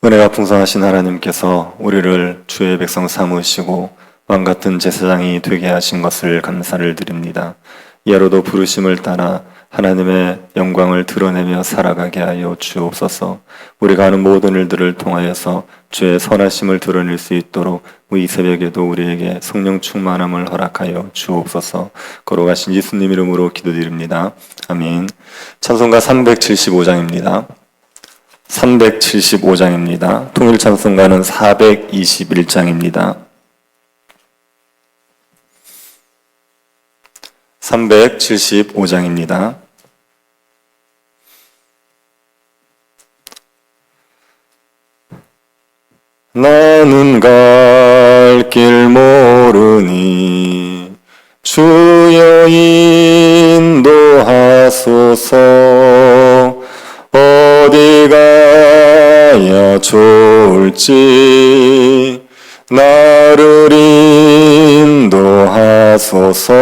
은혜가 풍성하신 하나님께서 우리를 주의 백성 삼으시고 왕같은 제사장이 되게 하신 것을 감사를 드립니다. 예로도 부르심을 따라 하나님의 영광을 드러내며 살아가게 하여 주옵소서. 우리가 하는 모든 일들을 통하여서 주의 선하심을 드러낼 수 있도록 이 새벽에도 우리에게 성령 충만함을 허락하여 주옵소서. 걸어가신 예수님 이름으로 기도드립니다. 아멘. 찬송가 375장입니다. 375장입니다. 통일 찬송가는 421장입니다. 375장입니다. 나는 갈 길 모르니 주여 인도하소서. 어디 가야 좋을지 나를 인도하소서.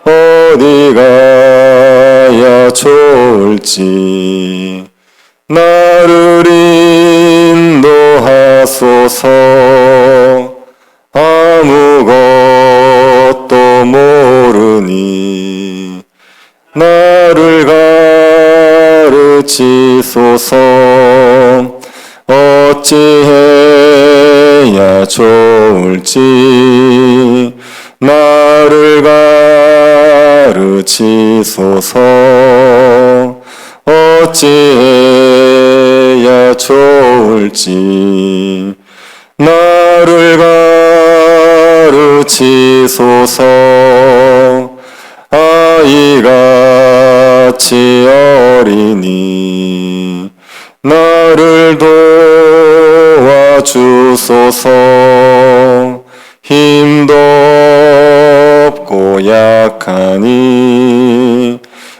어디 가야 좋을지 나를 인도하소서. 아무것도 모르니 나를 가르치소서. 어찌해야 좋을지 나를 가르치소서. 어찌해야 좋을지 나를 가르치소서. 아이같이 어리니 나를 도와주소서. 힘도 없고 약하니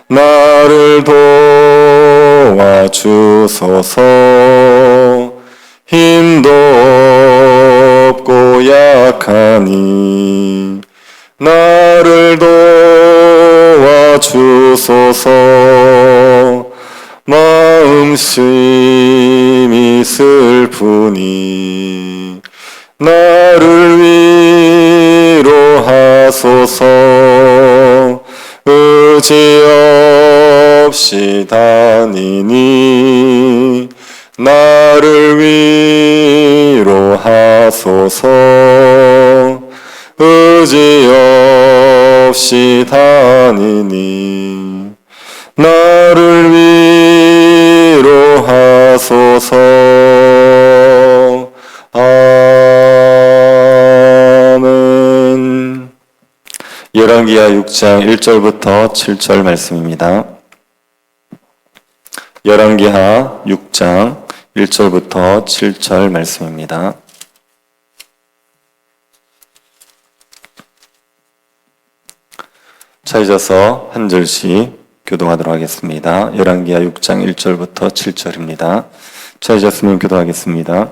나를 도와주소서. 힘도 없고 약하니 나를 도와주소서. 마음심이 슬프니 나를 위로하소서. 의지 없이 다니니 나를 위로하소서. 의지 없이 다니니 나를 위로하소서. 아멘. 열왕기하 6장 1절부터 7절 말씀입니다. 열왕기하 6장 1절부터 7절 말씀입니다. 찾아서 한 절씩 교독하도록 하겠습니다. 열왕기하 6장 1절부터 7절입니다. 찾으셨으면 교독하겠습니다.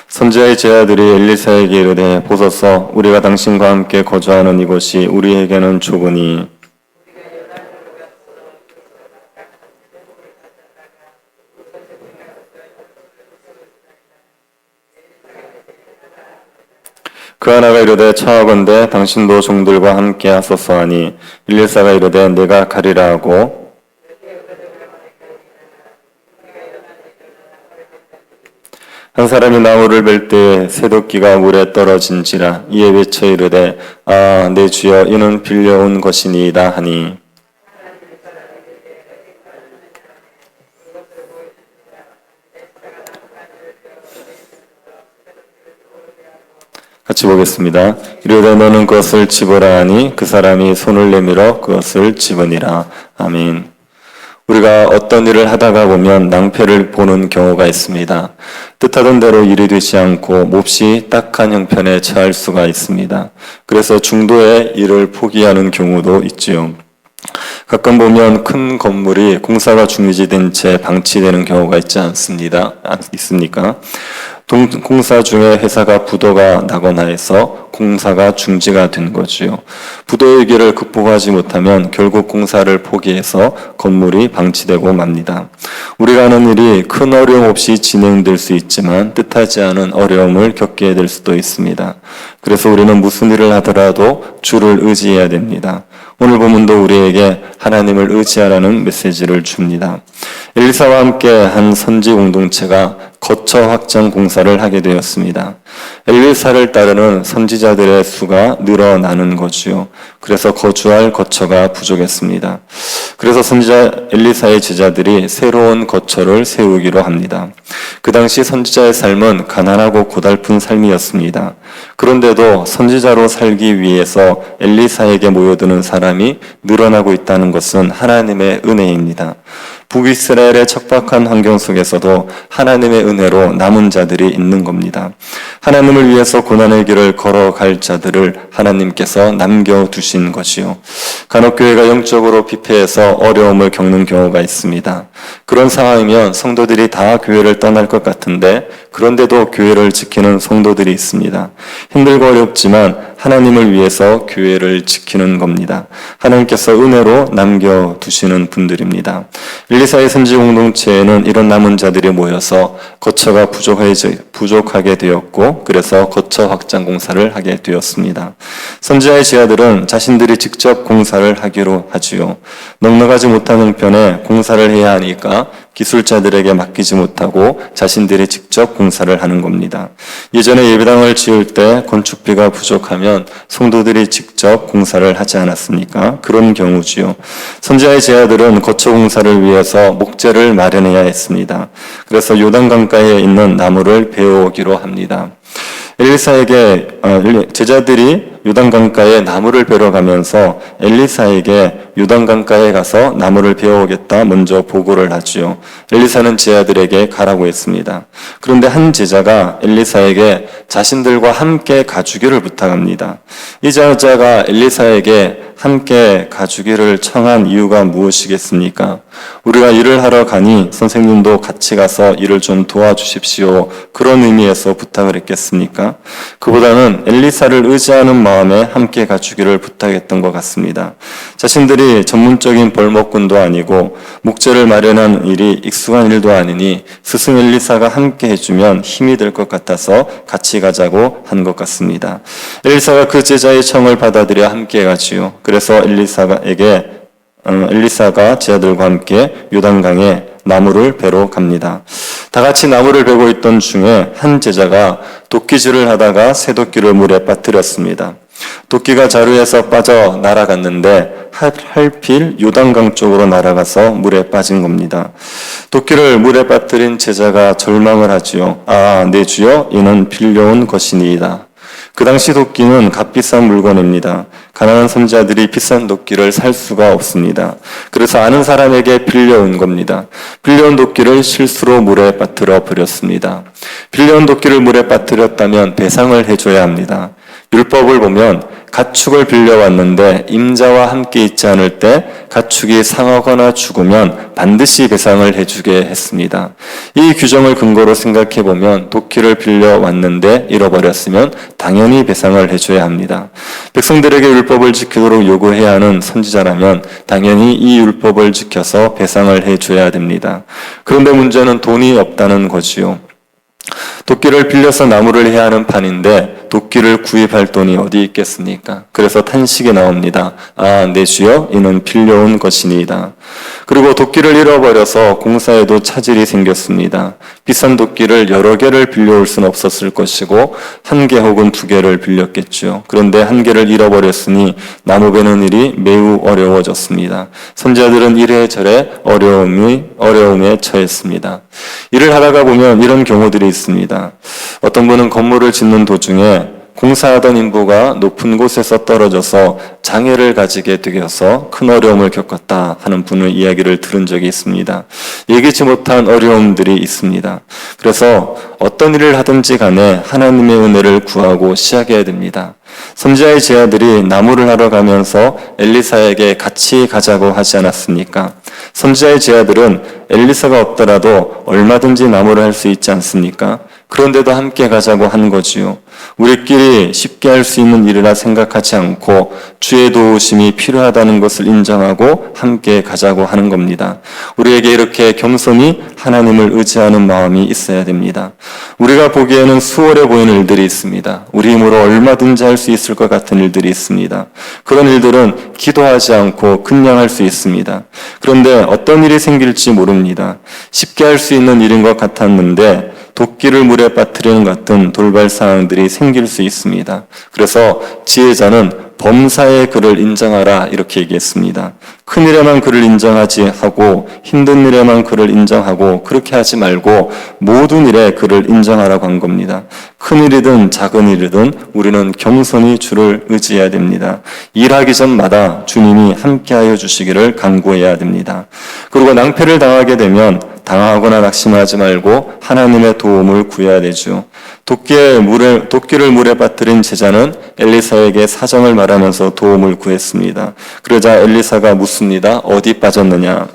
선지자의 제자들이 엘리사에게 이르되 보소서, 우리가 당신과 함께 거주하는 이곳이 우리에게는 좁으니 그 하나가 이르되 청하건대 당신도 종들과 함께 하소서 하니 엘리사가 이르되 내가 가리라 하고 한 사람이 나무를 벨 때에 새도끼가 물에 떨어진지라. 이에 외쳐 이르되 아 내 주여 이는 빌려온 것이니이다 하니 같이 보겠습니다. 이르되 너는 그것을 집으라 하니 그 사람이 손을 내밀어 그것을 집으니라. 아멘. 우리가 어떤 일을 하다가 보면 낭패를 보는 경우가 있습니다. 뜻하던 대로 일이 되지 않고 몹시 딱한 형편에 처할 수가 있습니다. 그래서 중도의 일을 포기하는 경우도 있지요. 가끔 보면 큰 건물이 공사가 중지된 채 방치되는 경우가 있습니까? 공사 중에 회사가 부도가 나거나 해서 공사가 중지가 된 거지요. 부도 위기를 극복하지 못하면 결국 공사를 포기해서 건물이 방치되고 맙니다. 우리가 하는 일이 큰 어려움 없이 진행될 수 있지만 뜻하지 않은 어려움을 겪게 될 수도 있습니다. 그래서 우리는 무슨 일을 하더라도 주를 의지해야 됩니다. 오늘 본문도 우리에게 하나님을 의지하라는 메시지를 줍니다. 엘리사와 함께 한 선지 공동체가 거처 확장 공사를 하게 되었습니다. 엘리사를 따르는 선지자들의 수가 늘어나는 거지요. 그래서 거주할 거처가 부족했습니다. 그래서 선지자 엘리사의 제자들이 새로운 거처를 세우기로 합니다. 그 당시 선지자의 삶은 가난하고 고달픈 삶이었습니다. 그런데도 선지자로 살기 위해서 엘리사에게 모여드는 사람이 늘어나고 있다는 것은 하나님의 은혜입니다. 북이스라엘의 척박한 환경 속에서도 하나님의 은혜로 남은 자들이 있는 겁니다. 하나님을 위해서 고난의 길을 걸어갈 자들을 하나님께서 남겨두신 것이요. 간혹 교회가 영적으로 피폐해서 어려움을 겪는 경우가 있습니다. 그런 상황이면 성도들이 다 교회를 떠날 것 같은데 그런데도 교회를 지키는 성도들이 있습니다. 힘들고 어렵지만 하나님을 위해서 교회를 지키는 겁니다. 하나님께서 은혜로 남겨두시는 분들입니다. 엘리사의 선지 공동체에는 이런 남은 자들이 모여서 거처가 부족하게 되었고 그래서 거처 확장 공사를 하게 되었습니다. 선지자의 제자들은 자신들이 직접 공사를 하기로 하지요. 넉넉하지 못한 형편에 공사를 해야 하니까 기술자들에게 맡기지 못하고 자신들이 직접 공사를 하는 겁니다. 예전에 예배당을 지을 때 건축비가 부족하면 성도들이 직접 공사를 하지 않았습니까? 그런 경우지요. 선지자의 제자들은 거처 공사를 위해서 목재를 마련해야 했습니다. 그래서 요단강가에 있는 나무를 베어오기로 합니다. 엘리사에게 제자들이 요단강가에 나무를 베러 가면서 엘리사에게 요단강가에 가서 나무를 베어오겠다 먼저 보고를 하지요. 엘리사는 제자들에게 가라고 했습니다. 그런데 한 제자가 엘리사에게 자신들과 함께 가주기를 부탁합니다. 이 제자가 엘리사에게 함께 가주기를 청한 이유가 무엇이겠습니까? 우리가 일을 하러 가니 선생님도 같이 가서 일을 좀 도와주십시오. 그런 의미에서 부탁을 했겠습니까? 그보다는 엘리사를 의지하는 마음에 함께 가주기를 부탁했던 것 같습니다. 자신들이 전문적인 벌목꾼도 아니고 목재를 마련한 일이 익숙한 일도 아니니 스승 엘리사가 함께 해주면 힘이 될 것 같아서 같이 가자고 한 것 같습니다. 엘리사가 그 제자의 청을 받아들여 함께 가지요. 그래서 엘리사가 제자들과 함께 요단강에 나무를 베러 갑니다. 다 같이 나무를 베고 있던 중에 한 제자가 도끼질을 하다가 쇠도끼를 물에 빠뜨렸습니다. 도끼가 자루에서 빠져 날아갔는데 하필 요단강 쪽으로 날아가서 물에 빠진 겁니다. 도끼를 물에 빠뜨린 제자가 절망을 하지요. 아, 내 주여, 이는 빌려온 것이니이다. 그 당시 도끼는 값비싼 물건입니다. 가난한 선지자들이 비싼 도끼를 살 수가 없습니다. 그래서 아는 사람에게 빌려온 겁니다. 빌려온 도끼를 실수로 물에 빠뜨려 버렸습니다. 빌려온 도끼를 물에 빠뜨렸다면 배상을 해줘야 합니다. 율법을 보면 가축을 빌려왔는데 임자와 함께 있지 않을 때 가축이 상하거나 죽으면 반드시 배상을 해주게 했습니다. 이 규정을 근거로 생각해 보면 도끼를 빌려왔는데 잃어버렸으면 당연히 배상을 해줘야 합니다. 백성들에게 율법을 지키도록 요구해야 하는 선지자라면 당연히 이 율법을 지켜서 배상을 해줘야 됩니다. 그런데 문제는 돈이 없다는 거지요. 도끼를 빌려서 나무를 해야 하는 판인데 도끼를 구입할 돈이 어디 있겠습니까? 그래서 탄식이 나옵니다. 아, 내 주여, 이는 빌려온 것이니이다. 그리고 도끼를 잃어버려서 공사에도 차질이 생겼습니다. 비싼 도끼를 여러 개를 빌려올 수는 없었을 것이고 한 개 혹은 두 개를 빌렸겠죠. 그런데 한 개를 잃어버렸으니 나무 베는 일이 매우 어려워졌습니다. 선지자들은 이래저래 어려움에 처했습니다. 일을 하다가 보면 이런 경우들이 있습니다. 어떤 분은 건물을 짓는 도중에 공사하던 인부가 높은 곳에서 떨어져서 장애를 가지게 되어서 큰 어려움을 겪었다 하는 분의 이야기를 들은 적이 있습니다. 예기치 못한 어려움들이 있습니다. 그래서 어떤 일을 하든지 간에 하나님의 은혜를 구하고 시작해야 됩니다. 선지자의 제자들이 나무를 하러 가면서 엘리사에게 같이 가자고 하지 않았습니까? 선지자의 제자들은 엘리사가 없더라도 얼마든지 나무를 할 수 있지 않습니까? 그런데도 함께 가자고 한 거지요. 우리끼리 쉽게 할 수 있는 일이라 생각하지 않고 주의 도우심이 필요하다는 것을 인정하고 함께 가자고 하는 겁니다. 우리에게 이렇게 겸손히 하나님을 의지하는 마음이 있어야 됩니다. 우리가 보기에는 수월해 보이는 일들이 있습니다. 우리 힘으로 얼마든지 할 수 있을 것 같은 일들이 있습니다. 그런 일들은 기도하지 않고 그냥 할 수 있습니다. 그런데 어떤 일이 생길지 모릅니다. 쉽게 할 수 있는 일인 것 같았는데 도끼를 물에 빠뜨리는 같은 돌발 상황들이 생길 수 있습니다. 그래서 지혜자는 범사의 그를 인정하라 이렇게 얘기했습니다. 큰 일에만 그를 인정하지 하고 힘든 일에만 그를 인정하고 그렇게 하지 말고 모든 일에 그를 인정하라고 한 겁니다. 큰 일이든 작은 일이든 우리는 겸손히 주를 의지해야 됩니다. 일하기 전마다 주님이 함께하여 주시기를 간구해야 됩니다. 그리고 낭패를 당하게 되면 당하거나 낙심하지 말고 하나님의 도움을 구해야 되죠. 도끼를 물에 빠뜨린 제자는 엘리사에게 사정을 말하면서 도움을 구했습니다. 그러자 엘리사가 묻습니다. 어디 빠졌느냐?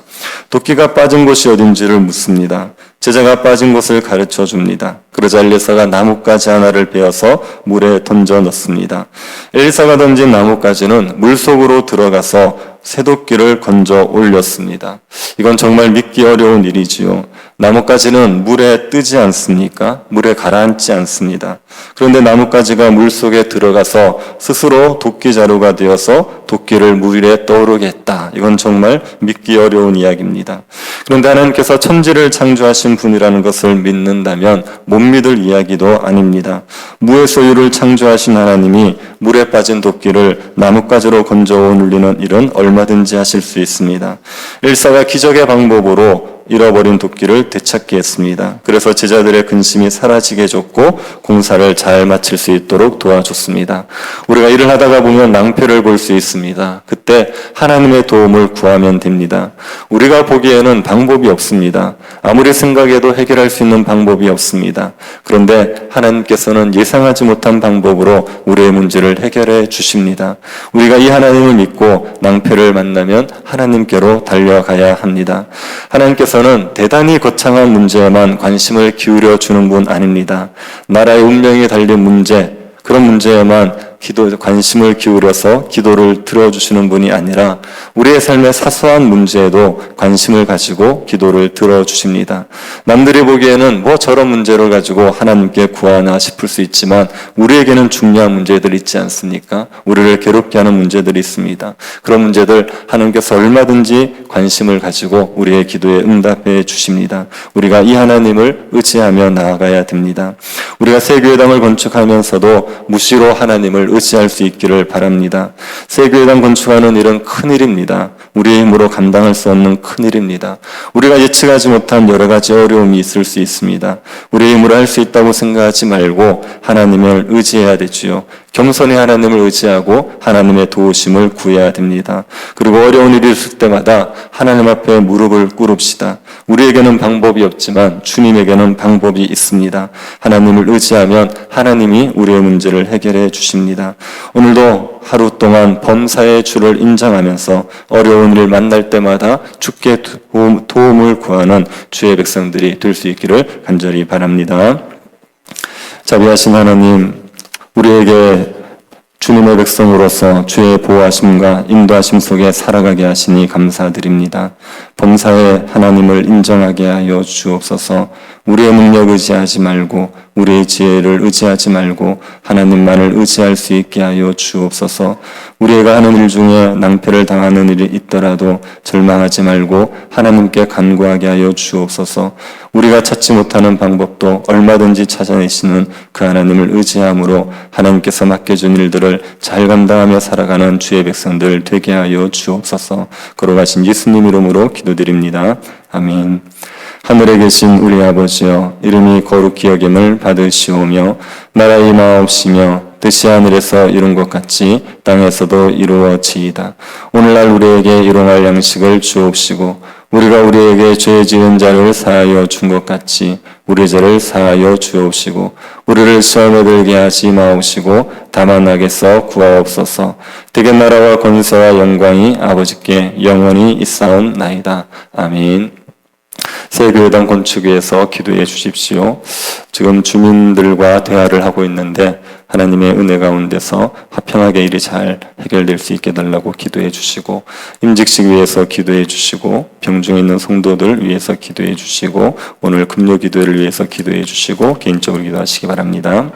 도끼가 빠진 곳이 어딘지를 묻습니다. 제자가 빠진 곳을 가르쳐 줍니다. 그러자 엘리사가 나뭇가지 하나를 베어서 물에 던져 넣습니다. 엘리사가 던진 나뭇가지는 물속으로 들어가서 쇠도끼를 건져 올렸습니다. 이건 정말 믿기 어려운 일이지요. 나뭇가지는 물에 뜨지 않습니까? 물에 가라앉지 않습니다. 그런데 나뭇가지가 물속에 들어가서 스스로 도끼 자루가 되어서 도끼를 물 위에 떠오르게 했다. 이건 정말 믿기 어려운 이야기입니다. 그런데 하나님께서 천지를 창조하신 분이라는 것을 믿는다면 못 믿을 이야기도 아닙니다. 무의 소유를 창조하신 하나님이 물에 빠진 도끼를 나뭇가지로 건져 올리는 일은 얼마든지 하실 수 있습니다. 엘리사가 기적의 방법으로 잃어버린 도끼를 되찾게 했습니다. 그래서 제자들의 근심이 사라지게 해줬고 공사를 잘 마칠 수 있도록 도와줬습니다. 우리가 일을 하다가 보면 낭패를 볼 수 있습니다. 그때 하나님의 도움을 구하면 됩니다. 우리가 보기에는 방법이 없습니다. 아무리 생각해도 해결할 수 있는 방법이 없습니다. 그런데 하나님께서는 예상하지 못한 방법으로 우리의 문제를 해결해 주십니다. 우리가 이 하나님을 믿고 낭패를 만나면 하나님께로 달려가야 합니다. 하나님께서는 대단히 거창한 문제에만 관심을 기울여 주는 분 아닙니다. 나라의 운명이 달린 문제, 그런 문제에만 관심을 기울여서 기도를 들어주시는 분이 아니라 우리의 삶의 사소한 문제에도 관심을 가지고 기도를 들어주십니다. 남들이 보기에는 뭐 저런 문제를 가지고 하나님께 구하나 싶을 수 있지만 우리에게는 중요한 문제들이 있지 않습니까? 우리를 괴롭게 하는 문제들이 있습니다. 그런 문제들 하나님께서 얼마든지 관심을 가지고 우리의 기도에 응답해 주십니다. 우리가 이 하나님을 의지하며 나아가야 됩니다. 우리가 새 교회당을 건축하면서도 무시로 하나님을 의지할 수 있기를 바랍니다. 새 교회당 건축하는 일은 큰일입니다. 우리의 힘으로 감당할 수 없는 큰일입니다. 우리가 예측하지 못한 여러 가지 어려움이 있을 수 있습니다. 우리의 힘으로 할 수 있다고 생각하지 말고 하나님을 의지해야 되지요. 겸손히 하나님을 의지하고 하나님의 도우심을 구해야 됩니다. 그리고 어려운 일이 있을 때마다 하나님 앞에 무릎을 꿇읍시다. 우리에게는 방법이 없지만 주님에게는 방법이 있습니다. 하나님을 의지하면 하나님이 우리의 문제를 해결해 주십니다. 오늘도 하루 동안 범사의 주를 인정하면서 어려운 일을 만날 때마다 주께 도움을 구하는 주의 백성들이 될 수 있기를 간절히 바랍니다. 자비하신 하나님, 우리에게 주님의 백성으로서 주의 보호하심과 인도하심 속에 살아가게 하시니 감사드립니다. 범사에 하나님을 인정하게 하여 주옵소서. 우리의 능력 의지하지 말고 우리의 지혜를 의지하지 말고 하나님만을 의지할 수 있게 하여 주옵소서. 우리가 하는 일 중에 낭패를 당하는 일이 있더라도 절망하지 말고 하나님께 간구하게 하여 주옵소서. 우리가 찾지 못하는 방법도 얼마든지 찾아내시는 그 하나님을 의지함으로 하나님께서 맡겨준 일들을 잘 감당하며 살아가는 주의 백성들 되게 하여 주옵소서. 걸어가신 예수님 이름으로 기도드립니다. 아멘. 하늘에 계신 우리 아버지여, 이름이 거룩히 여김을 받으시오며 나라의 임하옵시며 뜻이 하늘에서 이룬 것 같이 땅에서도 이루어지이다. 오늘날 우리에게 일용할 양식을 주옵시고 우리가 우리에게 죄 지은 자를 사하여 준 것 같이 우리 죄를 사하여 주옵시고 우리를 시험에 들게 하지 마옵시고 다만 악에서 구하옵소서. 대개 나라와 권세와 영광이 아버지께 영원히 있사옵나이다. 아멘. 새 교회당 건축 위해서 기도해 주십시오. 지금 주민들과 대화를 하고 있는데 하나님의 은혜 가운데서 화평하게 일이 잘 해결될 수 있게 달라고 기도해 주시고, 임직식 위해서 기도해 주시고, 병중에 있는 성도들 위해서 기도해 주시고, 오늘 금요 기도회를 위해서 기도해 주시고 개인적으로 기도하시기 바랍니다.